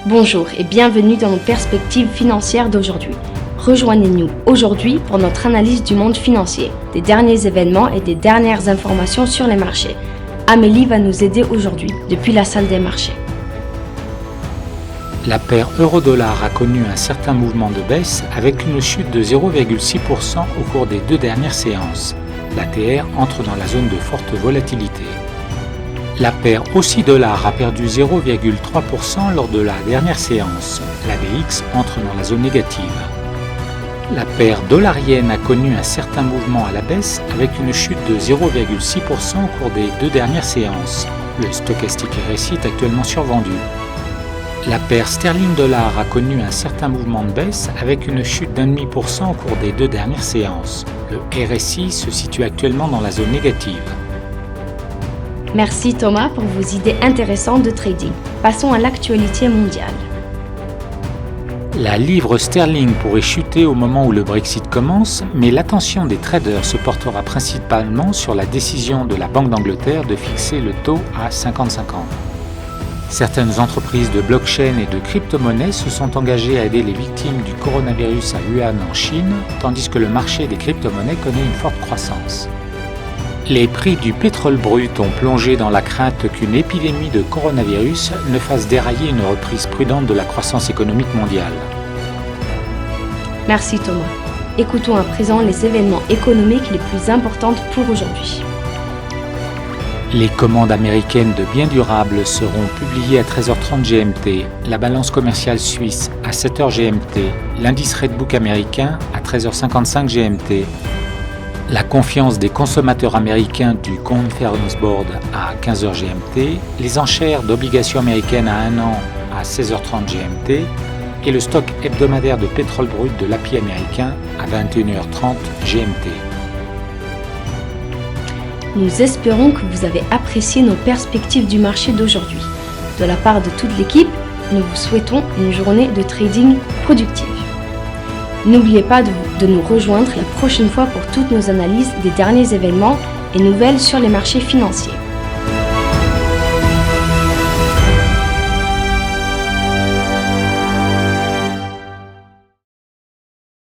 Bonjour et bienvenue dans nos perspectives financières d'aujourd'hui. Rejoignez-nous aujourd'hui pour notre analyse du monde financier, des derniers événements et des dernières informations sur les marchés. Amélie va nous aider aujourd'hui depuis la salle des marchés. La paire euro-dollar a connu un certain mouvement de baisse avec une chute de 0,6% au cours des deux dernières séances. L'ATR entre dans la zone de forte volatilité. La paire Aussie-dollar a perdu 0,3% lors de la dernière séance. L'ADX entre dans la zone négative. La paire dollar-yen a connu un certain mouvement à la baisse avec une chute de 0,6% au cours des deux dernières séances. Le stochastique RSI est actuellement survendu. La paire sterling-dollar a connu un certain mouvement de baisse avec une chute d'1,5% au cours des deux dernières séances. Le RSI se situe actuellement dans la zone négative. Merci Thomas pour vos idées intéressantes de trading. Passons à l'actualité mondiale. La livre sterling pourrait chuter au moment où le Brexit commence, mais l'attention des traders se portera principalement sur la décision de la Banque d'Angleterre de fixer le taux à 50-50. Certaines entreprises de blockchain et de crypto-monnaies se sont engagées à aider les victimes du coronavirus à Wuhan en Chine, tandis que le marché des crypto-monnaies connaît une forte croissance. Les prix du pétrole brut ont plongé dans la crainte qu'une épidémie de coronavirus ne fasse dérailler une reprise prudente de la croissance économique mondiale. Merci Thomas. Écoutons à présent les événements économiques les plus importants pour aujourd'hui. Les commandes américaines de biens durables seront publiées à 13h30 GMT, la balance commerciale suisse à 7h GMT, l'indice Redbook américain à 13h55 GMT, la confiance des consommateurs américains du Conference Board à 15h GMT, les enchères d'obligations américaines à 1 an à 16h30 GMT et le stock hebdomadaire de pétrole brut de l'API américain à 21h30 GMT. Nous espérons que vous avez apprécié nos perspectives du marché d'aujourd'hui. De la part de toute l'équipe, nous vous souhaitons une journée de trading productive. N'oubliez pas de nous rejoindre la prochaine fois pour toutes nos analyses des derniers événements et nouvelles sur les marchés financiers.